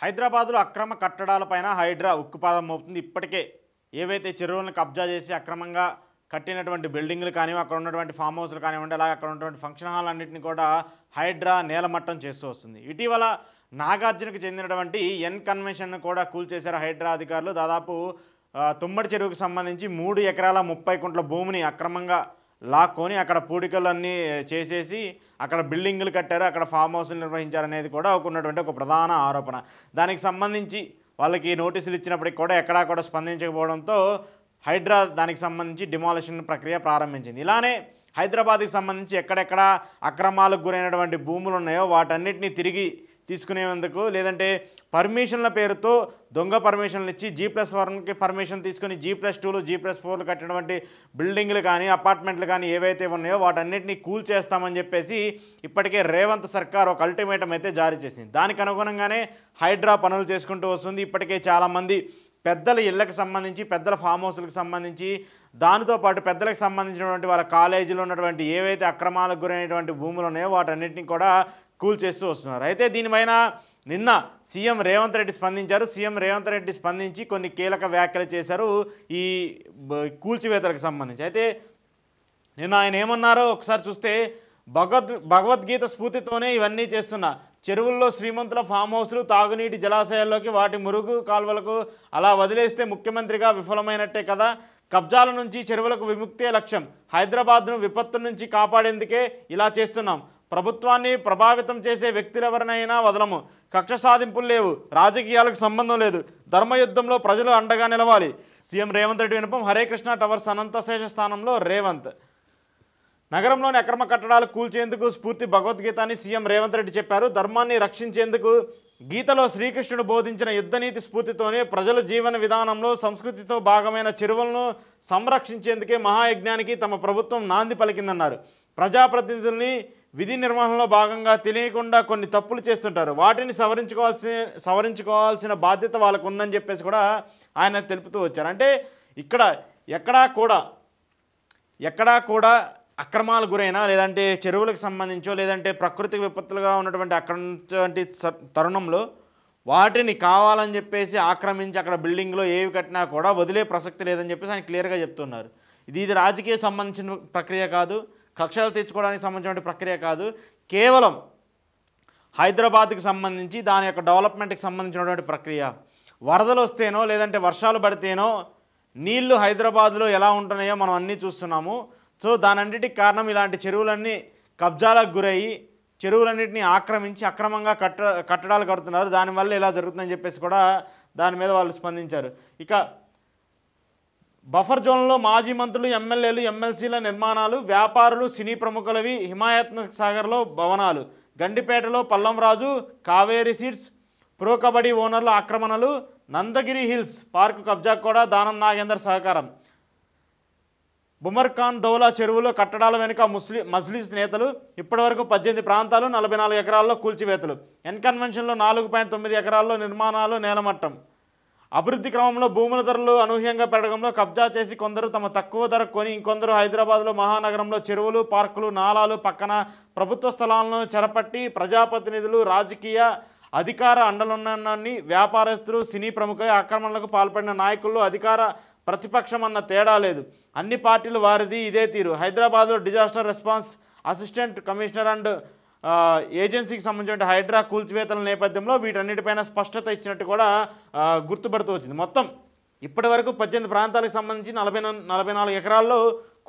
హైదరాబాద్లో అక్రమ కట్టడాలపైన హైడ్రా ఉక్కుపాదం మోపుతుంది. ఇప్పటికే ఏవైతే చెరువులను కబ్జా చేసి అక్రమంగా కట్టినటువంటి బిల్డింగ్లు కానివ్వండి, అక్కడ ఉన్నటువంటి ఫామ్ హౌస్లు కానివ్వండి, అలాగే అక్కడ ఉన్నటువంటి ఫంక్షన్ హాల్ అన్నింటినీ కూడా హైడ్రా నేలమట్టం చేస్తూ వస్తుంది. ఇటీవల నాగార్జునకు చెందినటువంటి ఎన్ కన్వెన్షన్ కూడా కూల్చేశారు హైడ్రా అధికారులు. దాదాపు తుమ్మడి చెరువుకు సంబంధించి 3 ఎకరాల 30 కుంట్ల భూమిని అక్రమంగా లాక్కొని అక్కడ పూడికలన్నీ చేసేసి అక్కడ బిల్డింగులు కట్టారు, అక్కడ ఫామ్ హౌస్లు నిర్వహించారనేది కూడా ఉన్నటువంటి ఒక ప్రధాన ఆరోపణ. దానికి సంబంధించి వాళ్ళకి నోటీసులు ఇచ్చినప్పటికి కూడా ఎక్కడా కూడా స్పందించకపోవడంతో హైడ్రా దానికి సంబంధించి డిమాలిషన్ ప్రక్రియ ప్రారంభించింది. ఇలానే హైదరాబాద్కి సంబంధించి ఎక్కడెక్కడ అక్రమాలకు గురైనటువంటి భూములు ఉన్నాయో వాటన్నిటిని తిరిగి తీసుకునేందుకు, లేదంటే పర్మిషన్ల పేరుతో దొంగ పర్మిషన్లు ఇచ్చి G+1కి పర్మిషన్ తీసుకుని G+2లు G+4లు కట్టినటువంటి బిల్డింగ్లు కానీ అపార్ట్మెంట్లు కానీ ఏవైతే ఉన్నాయో వాటన్నిటిని కూల్చేస్తామని చెప్పేసి ఇప్పటికే రేవంత్ సర్కార్ ఒక అల్టిమేటం అయితే జారీ చేసింది. దానికి అనుగుణంగానే హైడ్రా పనులు చేసుకుంటూ వస్తుంది. ఇప్పటికే చాలామంది పెద్దల ఇళ్లకు సంబంధించి, పెద్దల ఫామ్ హౌస్లకు సంబంధించి, దానితో పాటు పెద్దలకు సంబంధించినటువంటి వాళ్ళ కాలేజీలో ఉన్నటువంటి ఏవైతే అక్రమాలకు గురైనటువంటి భూములు ఉన్నాయో వాటన్నిటిని కూడా కూల్చేస్తూ వస్తున్నారు. అయితే దీనిపైన నిన్న సీఎం రేవంత్ రెడ్డి స్పందించారు. సీఎం రేవంత్ రెడ్డి స్పందించి కొన్ని కీలక వ్యాఖ్యలు చేశారు ఈ కూల్చివేతలకు సంబంధించి. అయితే నిన్న ఆయన ఏమన్నారో ఒకసారి చూస్తే, భగవద్గీత స్ఫూర్తితోనే ఇవన్నీ చేస్తున్నా, చెరువుల్లో శ్రీమంతుల ఫామ్ హౌస్లు, తాగునీటి జలాశయాల్లోకి, వాటి మురుగు కాల్వలకు అలా వదిలేస్తే ముఖ్యమంత్రిగా విఫలమైనట్టే కదా. కబ్జాల నుంచి చెరువులకు విముక్తే లక్ష్యం. హైదరాబాద్ను విపత్తు నుంచి కాపాడేందుకే ఇలా చేస్తున్నాం. ప్రభుత్వాన్ని ప్రభావితం చేసే వ్యక్తులెవరినైనా వదలము. కక్ష సాధింపులు లేవు, రాజకీయాలకు సంబంధం లేదు. ధర్మయుద్ధంలో ప్రజలు అండగా నిలవాలి. సీఎం రేవంత్ రెడ్డి వినపం. హరే కృష్ణ టవర్స్ అనంతశేష స్థానంలో రేవంత్. నగరంలోని అక్రమ కట్టడాలు కూల్చేందుకు స్ఫూర్తి భగవద్గీత అని సీఎం రేవంత్ రెడ్డి చెప్పారు. ధర్మాన్ని రక్షించేందుకు గీతలో శ్రీకృష్ణుడు బోధించిన యుద్ధనీతి స్ఫూర్తితోనే ప్రజల జీవన విధానంలో సంస్కృతితో భాగమైన చెరువులను సంరక్షించేందుకే మహాయజ్ఞానికి తమ ప్రభుత్వం నాంది పలికిందన్నారు. ప్రజాప్రతినిధుల్ని విధి నిర్వహణలో భాగంగా తెలియకుండా కొన్ని తప్పులు చేస్తుంటారు, వాటిని సవరించుకోవాల్సిన బాధ్యత వాళ్ళకు ఉందని చెప్పేసి కూడా ఆయన తెలుపుతూ వచ్చారు. అంటే ఇక్కడ ఎక్కడా కూడా అక్రమాలు గురైనా, లేదంటే చెరువులకు సంబంధించో, లేదంటే ప్రకృతి విపత్తులుగా ఉన్నటువంటి అక్కడి తరుణంలో వాటిని కావాలని చెప్పేసి ఆక్రమించి అక్కడ బిల్డింగ్లో ఏవి కట్టినా కూడా వదిలే ప్రసక్తి లేదని చెప్పేసి ఆయన క్లియర్గా చెప్తున్నారు. ఇది రాజకీయ సంబంధించిన ప్రక్రియ కాదు, కక్షలు తెచ్చుకోవడానికి సంబంధించిన ప్రక్రియ కాదు. కేవలం హైదరాబాద్కి సంబంధించి దాని యొక్క డెవలప్మెంట్కి సంబంధించినటువంటి ప్రక్రియ. వరదలు వస్తేనో, లేదంటే వర్షాలు పడితేనో నీళ్లు హైదరాబాద్లో ఎలా ఉంటున్నాయో మనం అన్నీ చూస్తున్నాము. సో దానన్నిటికి కారణం ఇలాంటి చెరువులన్నీ కబ్జాలకు గురయ్యి చెరువులన్నింటినీ ఆక్రమించి అక్రమంగా కట్టడాలు కడుతున్నారు, దానివల్ల ఇలా జరుగుతుందని చెప్పేసి కూడా దాని మీద వాళ్ళు స్పందించారు. ఇక బఫర్ జోన్లో మాజీ మంత్రులు, ఎమ్మెల్యేలు, ఎమ్మెల్సీల నిర్మాణాలు, వ్యాపారులు, సినీ ప్రముఖులవి, హిమాయత్ సాగర్లో భవనాలు, గండిపేటలో పల్లంరాజు, కావేరీ సీడ్స్, ప్రో కబడ్డీ ఓనర్ల ఆక్రమణలు, నందగిరి హిల్స్ పార్కు కబ్జాకు కూడా దానం నాగేందర్ సహకారం. బుమర్ఖాన్ దౌలా చెరువులో కట్టడాల వెనుక మజ్లిస్ నేతలు. ఇప్పటివరకు 18 ప్రాంతాలు, 44 ఎకరాల్లో కూల్చివేతలు. ఎన్ కన్వెన్షన్లో 4.9 ఎకరాల్లో నిర్మాణాలు నేలమట్టం. అభివృద్ధి క్రమంలో భూముల ధరలు అనూహ్యంగా పెరగడంలో కబ్జా చేసి కొందరు తమ తక్కువ ధరకు కొని ఇంకొందరు హైదరాబాద్లో మహానగరంలో చెరువులు, పార్కులు, నాలాలు పక్కన ప్రభుత్వ స్థలాలను చెరపట్టి ప్రజాప్రతినిధులు, రాజకీయ అధికార అండలున్నాన్ని వ్యాపారస్తులు, సినీ ప్రముఖులు, ఆక్రమణలకు పాల్పడిన నాయకులు, అధికార ప్రతిపక్షం అన్న తేడా లేదు. అన్ని పార్టీలు వారిది ఇదే తీరు. హైదరాబాద్లో disaster response assistant commissioner and ఏజెన్సీకి సంబంధించిన హైడ్రా కూల్చివేతల నేపథ్యంలో వీటన్నిటిపైన స్పష్టత ఇచ్చినట్టు కూడా గుర్తుపడుతూ వచ్చింది. మొత్తం ఇప్పటి వరకు 18 ప్రాంతాలకు సంబంధించి 44 ఎకరాల్లో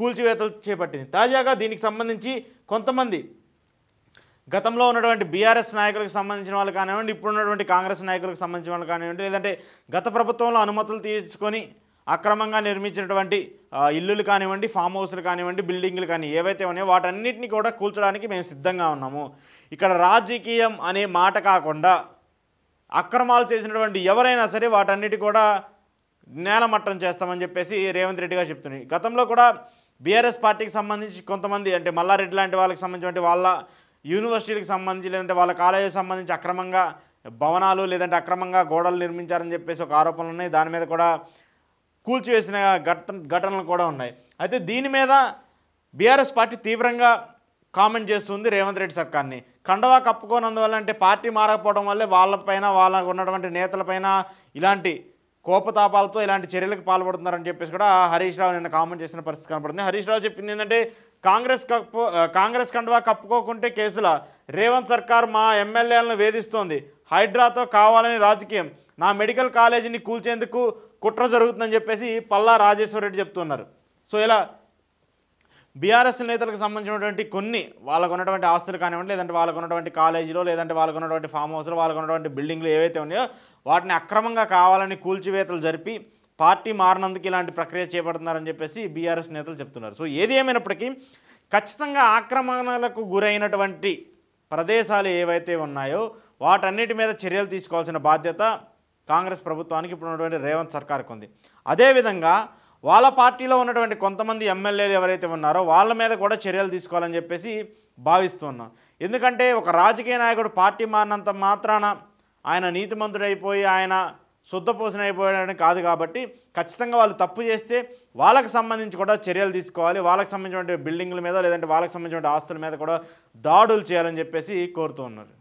కూల్చివేతలు చేపట్టింది. తాజాగా దీనికి సంబంధించి కొంతమంది గతంలో ఉన్నటువంటి బీఆర్ఎస్ నాయకులకు సంబంధించిన వాళ్ళు కానివ్వండి, ఇప్పుడు ఉన్నటువంటి కాంగ్రెస్ నాయకులకు సంబంధించిన వాళ్ళు కానివ్వండి, లేదంటే గత ప్రభుత్వంలో అనుమతులు తీసుకొని అక్రమంగా నిర్మించినటువంటి ఇల్లులు కానివ్వండి, ఫామ్ హౌస్లు కానివ్వండి, బిల్డింగ్లు కానీ ఏవైతే ఉన్నాయో వాటన్నిటిని కూడా కూల్చడానికి మేము సిద్ధంగా ఉన్నాము. ఇక్కడ రాజకీయం అనే మాట కాకుండా అక్రమాలు చేసినటువంటి ఎవరైనా సరే వాటన్నిటి కూడా నేలమట్టం చేస్తామని చెప్పేసి రేవంత్ రెడ్డి గారు చెప్తున్నారు. గతంలో కూడా బీఆర్ఎస్ పార్టీకి సంబంధించి కొంతమంది, అంటే మల్లారెడ్డి లాంటి వాళ్ళకి సంబంధించినటువంటి వాళ్ళ యూనివర్సిటీలకు సంబంధించి, లేదంటే వాళ్ళ కాలేజీకి సంబంధించి అక్రమంగా భవనాలు, లేదంటే అక్రమంగా గోడలు నిర్మించారని చెప్పేసి ఒక ఆరోపణలు ఉన్నాయి. దాని మీద కూడా కూల్చివేసిన ఘటనలు కూడా ఉన్నాయి. అయితే దీని మీద బీఆర్ఎస్ పార్టీ తీవ్రంగా కామెంట్ చేస్తుంది రేవంత్ రెడ్డి సర్కార్ని. కండవా కప్పుకోనందువల్ల అంటే పార్టీ మారకపోవడం వల్లే వాళ్ళపైన వాళ్ళకు ఉన్నటువంటి నేతలపైన ఇలాంటి కోపతాపాలతో ఇలాంటి చర్యలకు పాల్పడుతున్నారని చెప్పేసి కూడా హరీష్ రావు నిన్న కామెంట్ చేసిన పరిస్థితి కనపడుతుంది. హరీష్ రావు చెప్పింది ఏంటంటే కాంగ్రెస్ కండువా కప్పుకోకుంటే కేసుల రేవంత్ సర్కార్ మా ఎమ్మెల్యేలను వేధిస్తోంది, హైడ్రాతో కావాలని రాజకీయం, నా మెడికల్ కాలేజీని కూల్చేందుకు కుట్ర జరుగుతుందని చెప్పేసి పల్లా రాజేశ్వర రెడ్డి చెప్తున్నారు. సో ఇలా బీఆర్ఎస్ నేతలకు సంబంధించినటువంటి కొన్ని వాళ్ళకు ఉన్నటువంటి ఆస్తులు కానివ్వండి, లేదంటే వాళ్ళకు ఉన్నటువంటి కాలేజీలో, లేదంటే వాళ్ళకు ఉన్నటువంటి ఫామ్ హౌస్లో, వాళ్ళకు ఉన్నటువంటి బిల్డింగ్లు ఏవైతే ఉన్నాయో వాటిని అక్రమంగా కావాలని కూల్చివేతలు జరిపి పార్టీ మారినందుకు ఇలాంటి ప్రక్రియ చేపడుతున్నారని చెప్పేసి బీఆర్ఎస్ నేతలు చెప్తున్నారు. సో ఏది ఏమైనప్పటికీ ఖచ్చితంగా ఆక్రమణలకు గురైనటువంటి ప్రదేశాలు ఏవైతే ఉన్నాయో వాటన్నిటి మీద చర్యలు తీసుకోవాల్సిన బాధ్యత కాంగ్రెస్ ప్రభుత్వానికి ఇప్పుడు ఉన్నటువంటి రేవంత్ సర్కార్కి ఉంది. అదేవిధంగా వాళ్ళ పార్టీలో ఉన్నటువంటి కొంతమంది ఎమ్మెల్యేలు ఎవరైతే ఉన్నారో వాళ్ళ మీద కూడా చర్యలు తీసుకోవాలని చెప్పేసి భావిస్తున్నాం. ఎందుకంటే ఒక రాజకీయ నాయకుడు పార్టీ మారినంత మాత్రాన ఆయన నీతిమంతుడైపోయి ఆయన శుద్ధపూసన అయిపోయాడని కాదు. కాబట్టి ఖచ్చితంగా వాళ్ళు తప్పు చేస్తే వాళ్ళకి సంబంధించి కూడా చర్యలు తీసుకోవాలి, వాళ్ళకి సంబంధించిన బిల్డింగ్ల మీద లేదంటే వాళ్ళకి సంబంధించిన ఆస్తుల మీద కూడా దాడులు చేయాలని చెప్పేసి కోరుతూ ఉన్నారు.